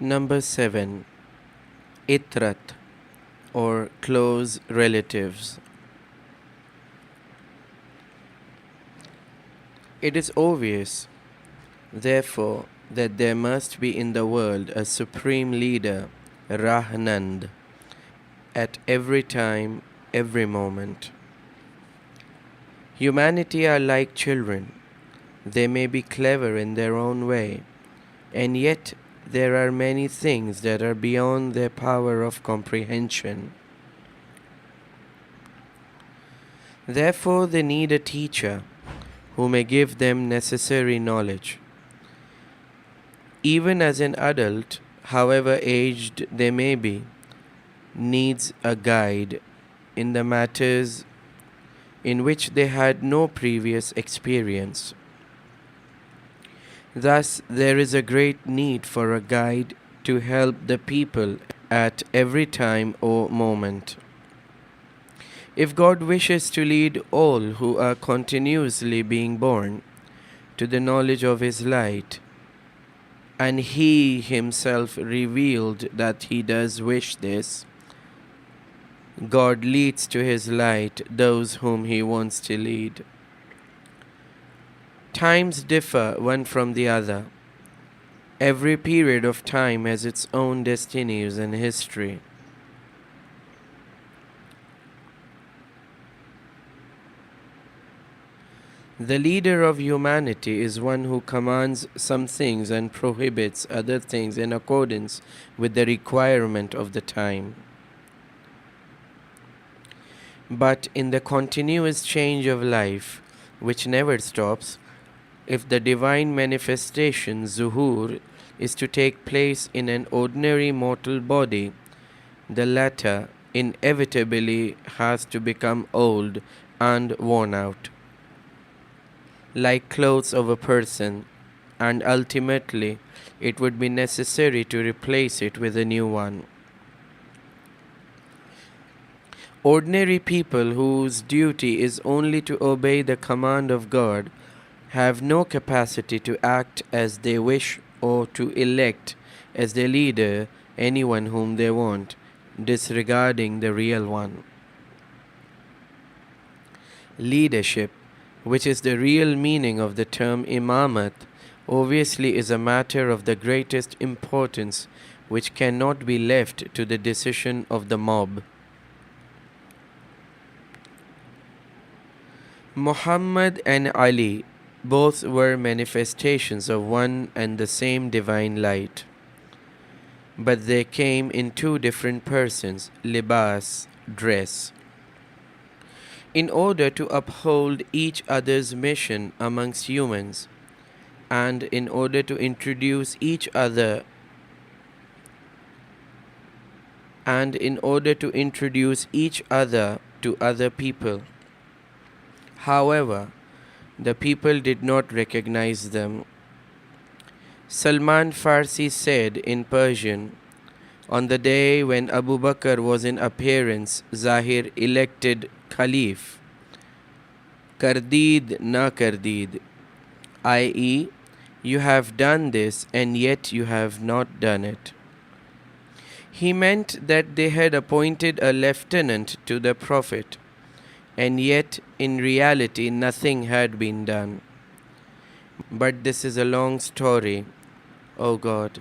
Number 7. Itrat, or close relatives. It is obvious, therefore, that there must be in the world a supreme leader, Rahnand, at every time, every moment. Humanity are like children. They may be clever in their own way, and yet there are many things that are beyond their power of comprehension. Therefore, they need a teacher who may give them necessary knowledge. Even as an adult, however aged they may be, needs a guide in the matters in which they had no previous experience. Thus, there is a great need for a guide to help the people at every time or moment. If God wishes to lead all who are continuously being born to the knowledge of His light, and He Himself revealed that He does wish this, God leads to His light those whom He wants to lead. Times differ one from the other. Every period of time has its own destinies and history. The leader of humanity is one who commands some things and prohibits other things in accordance with the requirement of the time. But in the continuous change of life, which never stops, if the divine manifestation, Zuhur, is to take place in an ordinary mortal body, the latter inevitably has to become old and worn out, like clothes of a person, and ultimately it would be necessary to replace it with a new one. Ordinary people whose duty is only to obey the command of God have no capacity to act as they wish or to elect as their leader anyone whom they want, disregarding the real one. Leadership, which is the real meaning of the term imamat, obviously is a matter of the greatest importance which cannot be left to the decision of the mob. Muhammad and Ali both were manifestations of one and the same divine light, but they came in two different persons, libas, dress. In order to uphold each other's mission amongst humans, and in order to introduce each other to other people. However, the people did not recognize them. Salman Farsi said in Persian, on the day when Abu Bakr was in appearance Zahir elected Caliph, Kardid na kardid, i.e., you have done this and yet you have not done it. He meant that they had appointed a lieutenant to the Prophet, and yet in reality nothing had been done. But this is a long story, O God.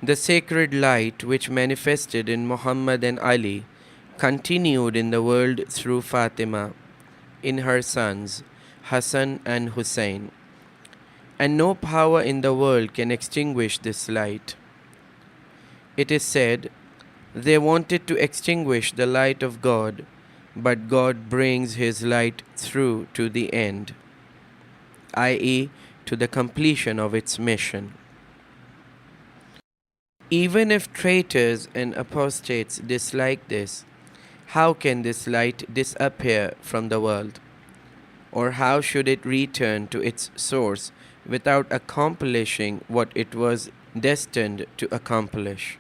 The sacred light which manifested in Muhammad and Ali continued in the world through Fatima, in her sons, Hassan and Hussein, and no power in the world can extinguish this light. It is said, they wanted to extinguish the light of God, but God brings His light through to the end, i.e., to the completion of its mission. Even if traitors and apostates dislike this, how can this light disappear from the world? Or how should it return to its source without accomplishing what it was destined to accomplish?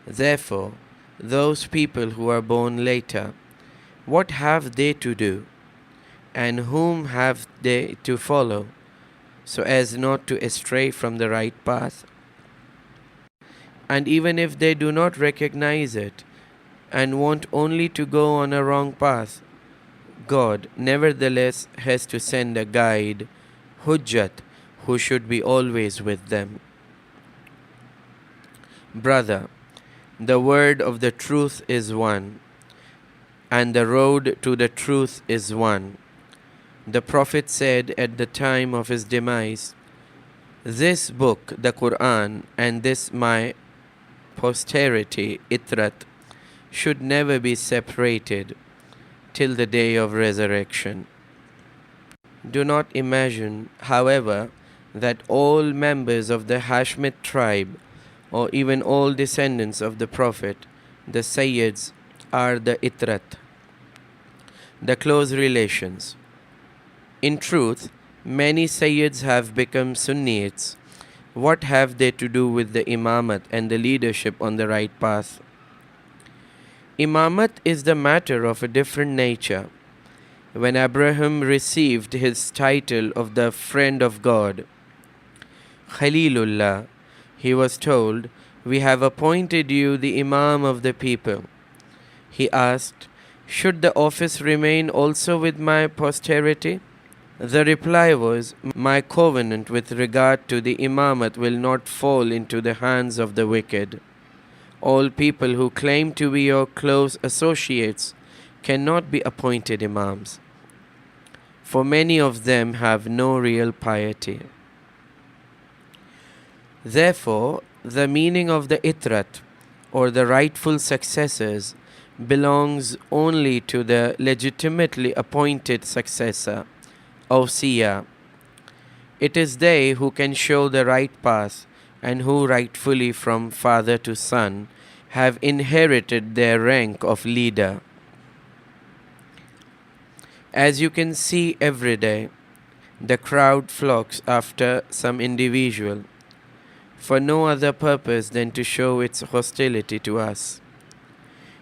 Therefore, those people who are born later, what have they to do? and whom have they to follow, so as not to astray from the right path? And even if they do not recognize it and want only to go on a wrong path, God nevertheless has to send a guide, Hujjat, who should be always with them. Brother, the word of the truth is one, and the road to the truth is one. The Prophet said at the time of his demise, "This book, the Quran, and this my posterity, Itrat, should never be separated till the day of resurrection." Do not imagine, however, that all members of the Hashmite tribe, or even all descendants of the Prophet, the Sayyids, are the Itrat, the close relations. In truth, many Sayyids have become Sunnites. What have they to do with the Imamat and the leadership on the right path? Imamat is the matter of a different nature. When Abraham received his title of the friend of God, Khalilullah, he was told, "We have appointed you the Imam of the people." He asked, "Should the office remain also with my posterity?" The reply was, "My covenant with regard to the Imamat will not fall into the hands of the wicked. All people who claim to be your close associates cannot be appointed Imams, for many of them have no real piety." Therefore, the meaning of the Itrat, or the rightful successors, belongs only to the legitimately appointed successor, Awsiya. It is they who can show the right path and who rightfully from father to son have inherited their rank of leader. As you can see every day, the crowd flocks after some individual for no other purpose than to show its hostility to us.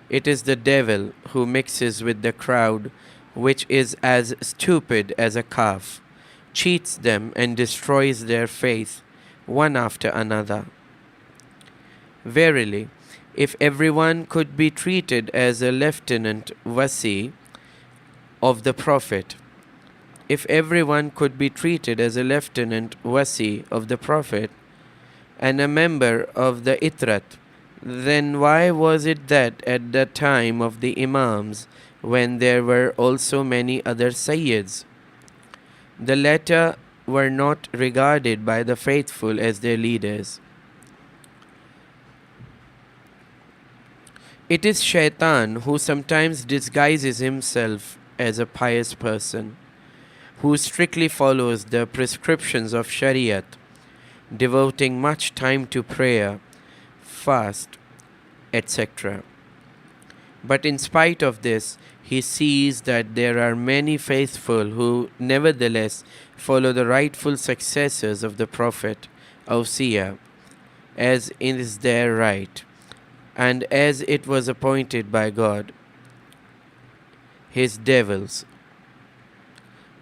It is the devil who mixes with the crowd, which is as stupid as a calf, cheats them and destroys their faith one after another. Verily, if everyone could be treated as a lieutenant Wasi of the Prophet, if everyone could be treated as a lieutenant Wasi of the Prophet and a member of the Itrat, then why was it that at the time of the Imams, when there were also many other Sayyids, the latter were not regarded by the faithful as their leaders? It is Shaitan who sometimes disguises himself as a pious person, who strictly follows the prescriptions of Shariat, devoting much time to prayer, fast, etc. But in spite of this, he sees that there are many faithful who nevertheless follow the rightful successors of the Prophet, Awsiya, as is their right, and as it was appointed by God. His devils,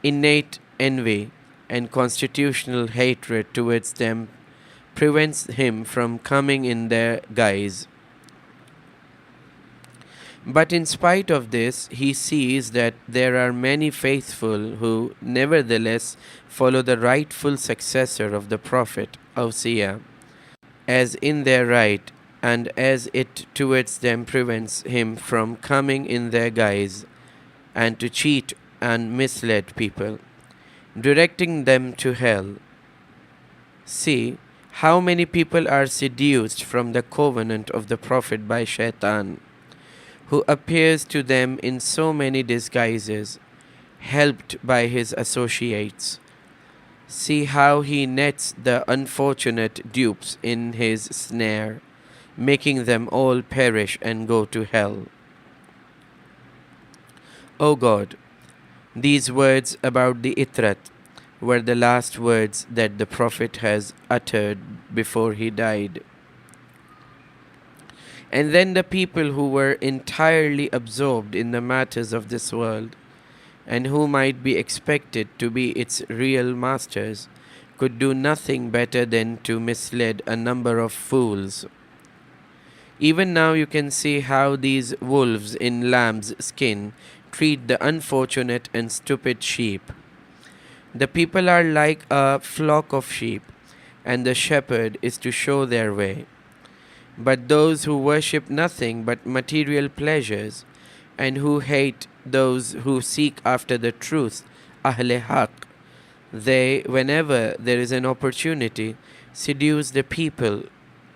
innate envy and constitutional hatred towards them prevents him from coming in their guise. But in spite of this, he sees that there are many faithful who nevertheless follow the rightful successor of the Prophet, Awsiya, as in their right, and as it towards them prevents him from coming in their guise and to cheat and mislead people, directing them to hell. See how many people are seduced from the covenant of the Prophet by Shaitan, who appears to them in so many disguises, helped by his associates. See how he nets the unfortunate dupes in his snare, making them all perish and go to hell. O God, these words about the Itrat were the last words that the Prophet has uttered before he died. And then the people who were entirely absorbed in the matters of this world and who might be expected to be its real masters, could do nothing better than to mislead a number of fools. Even now you can see how these wolves in lamb's skin treat the unfortunate and stupid sheep. The people are like a flock of sheep, and the shepherd is to show their way. But those who worship nothing but material pleasures, and who hate those who seek after the truth, Ahle Haq, they, whenever there is an opportunity, seduce the people,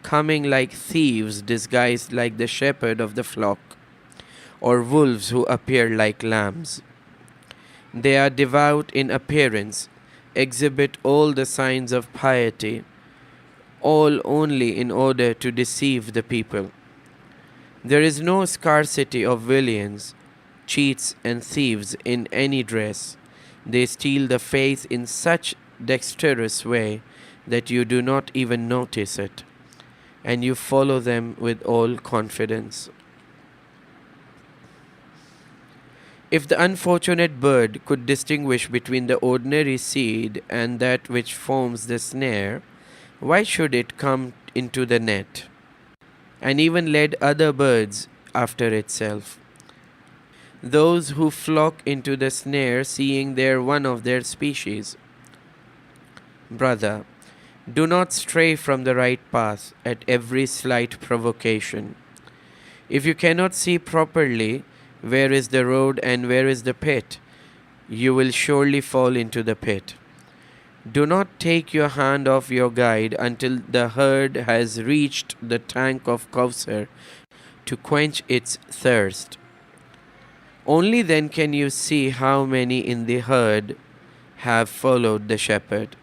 coming like thieves disguised like the shepherd of the flock, or wolves who appear like lambs. They are devout in appearance, exhibit all the signs of piety, all only in order to deceive the people. There is no scarcity of villains, cheats, and thieves in any dress. They steal the faith in such dexterous way that you do not even notice it, and you follow them with all confidence. If the unfortunate bird could distinguish between the ordinary seed and that which forms the snare, why should it come into the net, and even led other birds after itself? Those who flock into the snare, seeing there one of their species. Brother, do not stray from the right path at every slight provocation. If you cannot see properly where is the road and where is the pit, you will surely fall into the pit. Do not take your hand off your guide until the herd has reached the tank of Kawthar to quench its thirst. Only then can you see how many in the herd have followed the shepherd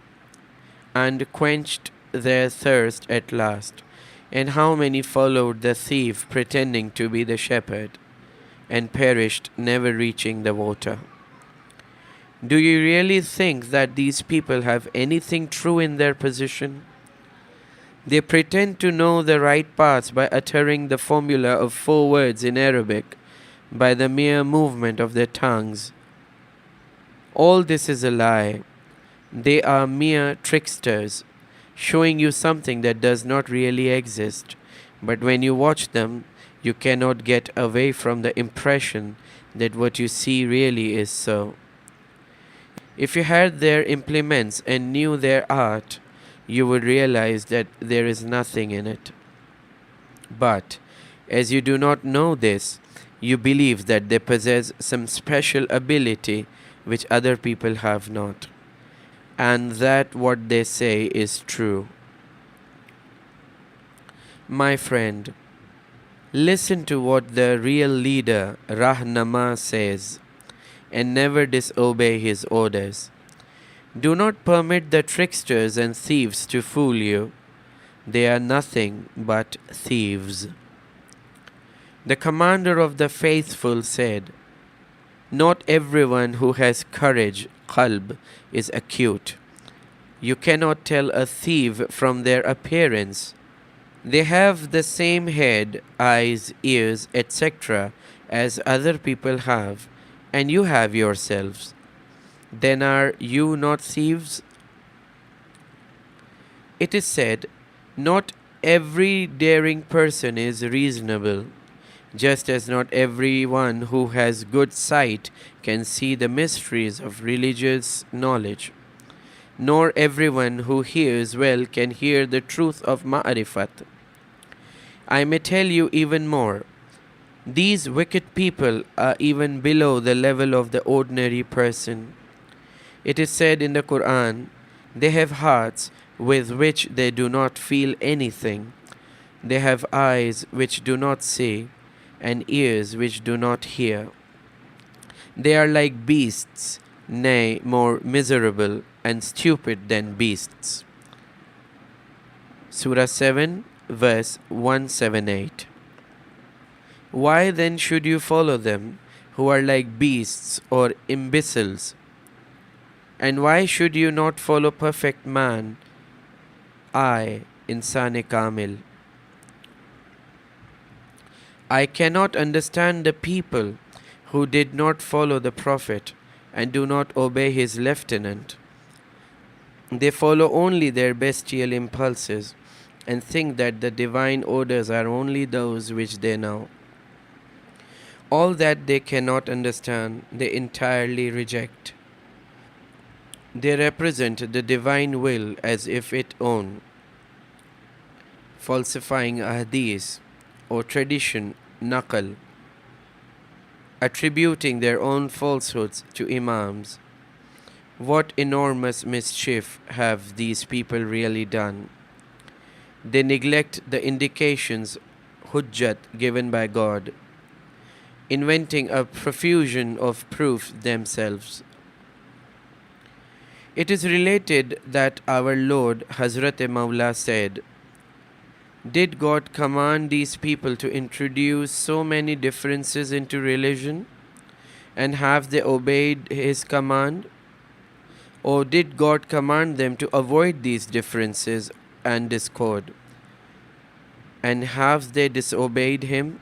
and quenched their thirst at last, and how many followed the thief pretending to be the shepherd and perished, never reaching the water. Do you really think that these people have anything true in their position? They pretend to know the right path by uttering the formula of 4 words in Arabic, by the mere movement of their tongues. All this is a lie. They are mere tricksters, showing you something that does not really exist. But when you watch them, you cannot get away from the impression that what you see really is so. If you had their implements and knew their art, you would realize that there is nothing in it. But as you do not know this, you believe that they possess some special ability which other people have not, and that what they say is true. My friend, listen to what the real leader, Rahnama, says, and never disobey his orders. Do not permit the tricksters and thieves to fool you. They are nothing but thieves. The commander of the faithful said, not everyone who has courage, qalb, is acute. You cannot tell a thief from their appearance. They have the same head, eyes, ears, etc. as other people have, and you have yourselves. Then are you not thieves? It is said, not every daring person is reasonable, just as not everyone who has good sight can see the mysteries of religious knowledge, nor everyone who hears well can hear the truth of ma'rifat. I may tell you even more. These wicked people are even below the level of the ordinary person. It is said in the Quran, they have hearts with which they do not feel anything. They have eyes which do not see, and ears which do not hear. They are like beasts, nay, more miserable and stupid than beasts. Surah 7, verse 178. Why then should you follow them who are like beasts or imbeciles? And why should you not follow perfect man, I, Insan-e Kamil? I cannot understand the people who did not follow the Prophet, and do not obey his lieutenant. They follow only their bestial impulses and think that the divine orders are only those which they know. All that they cannot understand, they entirely reject. They represent the divine will as if it own, falsifying a hadith or tradition, naqal, attributing their own falsehoods to imams. What enormous mischief have these people really done? They neglect the indications, hujjat, given by God, inventing a profusion of proof themselves. It is related that our Lord Hazrat Mawla said, "Did God command these people to introduce so many differences into religion? And have they obeyed His command? Or did God command them to avoid these differences and discord? And have they disobeyed Him?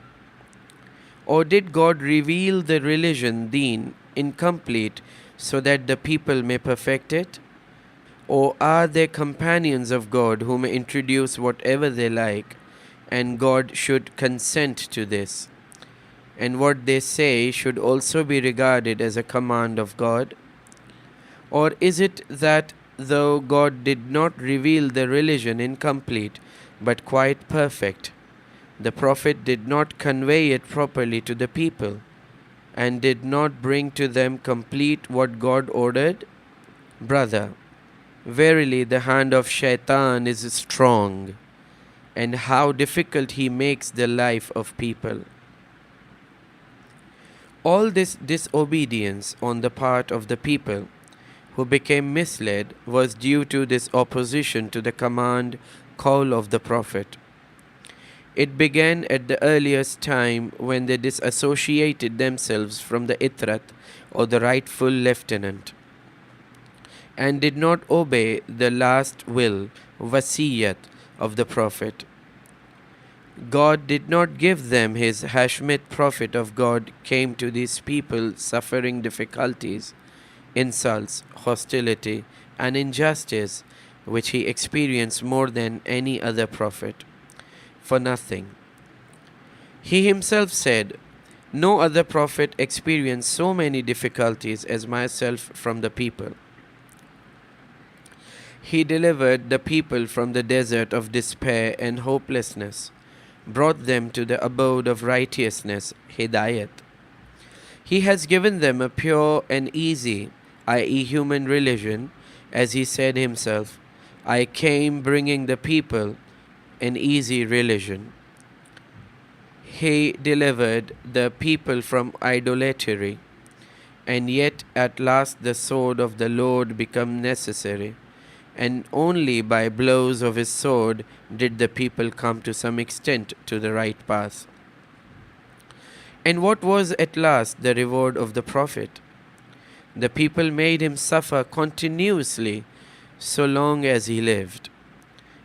Or did God reveal the religion, deen, incomplete so that the people may perfect it? Or are they companions of God who may introduce whatever they like, and God should consent to this? And what they say should also be regarded as a command of God? Or is it that though God did not reveal the religion incomplete but quite perfect, the Prophet did not convey it properly to the people and did not bring to them complete what God ordered? Brother, verily the hand of Shaitan is strong, and how difficult he makes the life of people. All this disobedience on the part of the people who became misled was due to this opposition to the command call of the Prophet. It began at the earliest time when they disassociated themselves from the Itrat or the rightful lieutenant and did not obey the last will, wasiyat, of the Prophet. God did not give them His Hashmit Prophet of God came to these people suffering difficulties, insults, hostility, and injustice which he experienced more than any other prophet, for nothing. He himself said, "No other prophet experienced so many difficulties as myself from the people." He delivered the people from the desert of despair and hopelessness, brought them to the abode of righteousness, Hidayat. He has given them a pure and easy, i.e., human religion, as he said himself, "I came bringing the people an easy religion." He delivered the people from idolatry, and yet at last the sword of the Lord became necessary, and only by blows of his sword did the people come to some extent to the right path. And what was at last the reward of the Prophet? The people made him suffer continuously so long as he lived,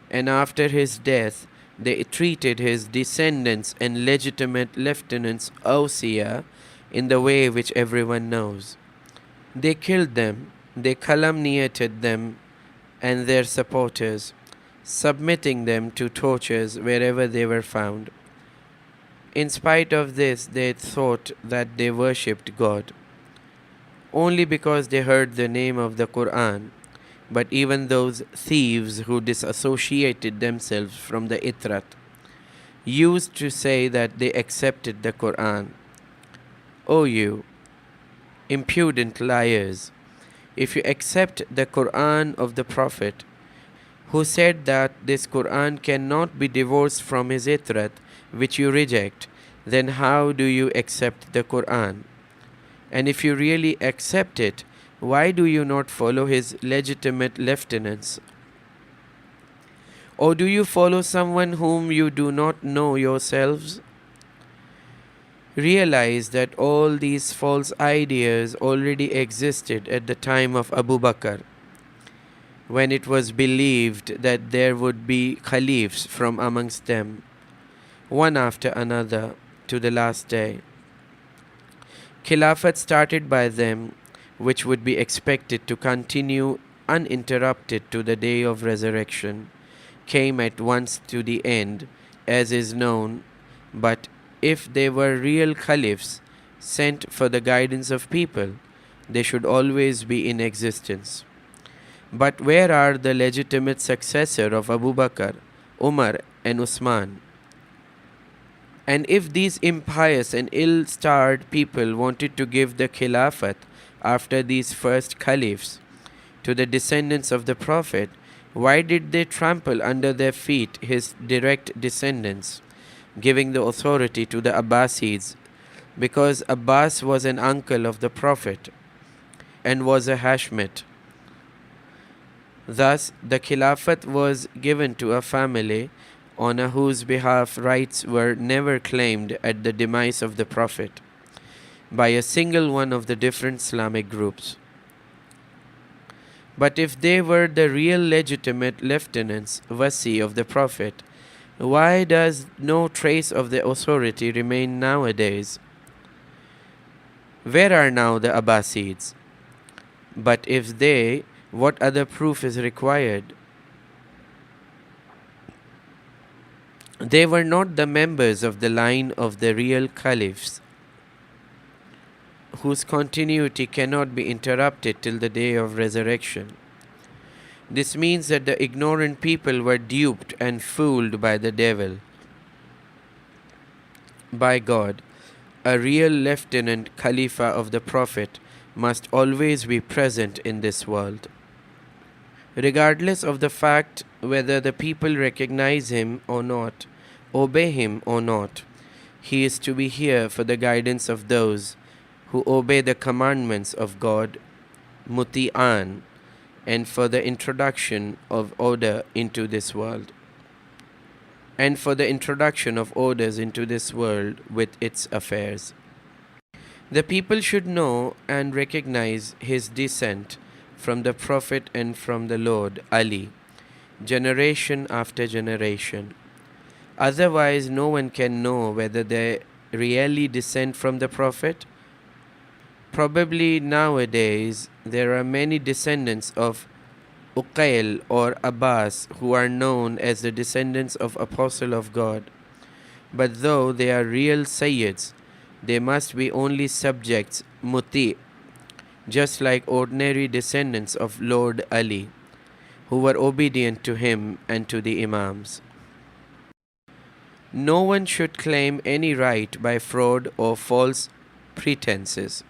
and after his death they treated his descendants and legitimate lieutenants awsiya in the way which everyone knows. They killed them, they calumniated them and their supporters, submitting them to tortures wherever they were found. In spite of this, they thought that they worshipped God only because they heard the name of the Quran. But even those thieves who disassociated themselves from the Itrat used to say that they accepted the Quran. O you impudent liars, if you accept the Quran of the Prophet, who said that this Quran cannot be divorced from his Itrat, which you reject, then how do you accept the Quran? And if you really accept it, why do you not follow his legitimate lieutenants? Or do you follow someone whom you do not know yourselves? Realize that all these false ideas already existed at the time of Abu Bakr, when it was believed that there would be caliphs from amongst them, one after another, to the last day. Khilafat started by them, which would be expected to continue uninterrupted to the day of resurrection, came at once to the end, as is known. But if they were real caliphs sent for the guidance of people, they should always be in existence. But where are the legitimate successor of Abu Bakr, Umar and Usman? And if these impious and ill-starred people wanted to give the Khilafat after these first caliphs to the descendants of the Prophet, why did they trample under their feet his direct descendants, giving the authority to the Abbasids? Because Abbas was an uncle of the Prophet and was a Hashmite. Thus, the Khilafat was given to a family on whose behalf rights were never claimed at the demise of the Prophet by a single one of the different Islamic groups. But if they were the real legitimate lieutenants, Wasi of the Prophet, why does no trace of the authority remain nowadays? Where are now the Abbasids? But if they, what other proof is required? They were not the members of the line of the real caliphs, whose continuity cannot be interrupted till the day of resurrection. This means that the ignorant people were duped and fooled by the devil. By God, a real lieutenant Khalifa of the Prophet must always be present in this world. Regardless of the fact whether the people recognize him or not, obey him or not, he is to be here for the guidance of those who obey the commandments of God, Muti'an, and for the introduction of order into this world. And for the introduction of orders into this world with its affairs. The people should know and recognize his descent from the Prophet and from the Lord, Ali, generation after generation. Otherwise, no one can know whether they really descend from the Prophet. Probably nowadays there are many descendants of Uqail or Abbas who are known as the descendants of Apostle of God. But though they are real Sayyids, they must be only subjects, Muti, just like ordinary descendants of Lord Ali, who were obedient to him and to the Imams. No one should claim any right by fraud or false pretenses,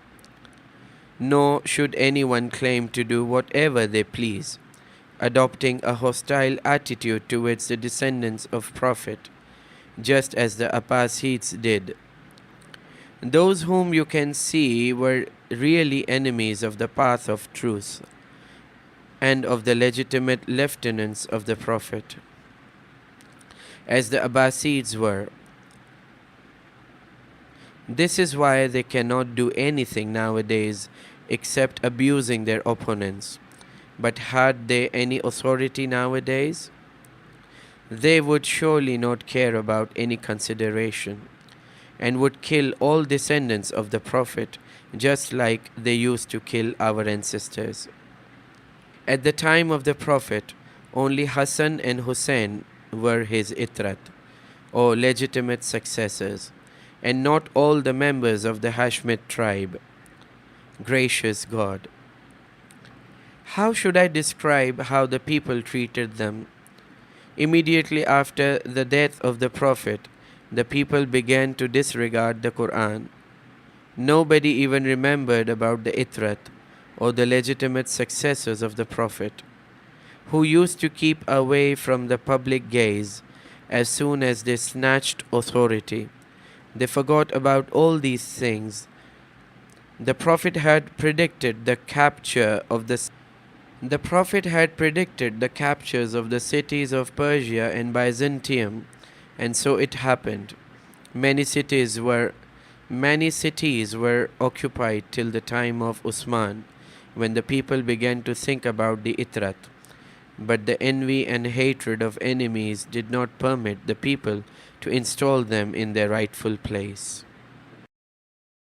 nor should anyone claim to do whatever they please, adopting a hostile attitude towards the descendants of Prophet, just as the Abbasids did. Those whom you can see were really enemies of the path of truth and of the legitimate lieutenants of the Prophet, as the Abbasids were. This is why they cannot do anything nowadays except abusing their opponents. But had they any authority nowadays, they would surely not care about any consideration, and would kill all descendants of the Prophet just like they used to kill our ancestors. At the time of the Prophet, only Hassan and Hussein were his Itrat, or legitimate successors, and not all the members of the Hashmite tribe. Gracious God! How should I describe how the people treated them? Immediately after the death of the Prophet, the people began to disregard the Quran. Nobody even remembered about the Itrat, or the legitimate successors of the Prophet, who used to keep away from the public gaze as soon as they snatched authority. They forgot about all these things. The Prophet had predicted the captures of the cities of Persia and Byzantium, and so it happened. Many cities were occupied till the time of Usman, when the people began to think about the Itrat. But the envy and hatred of enemies did not permit the people to install them in their rightful place.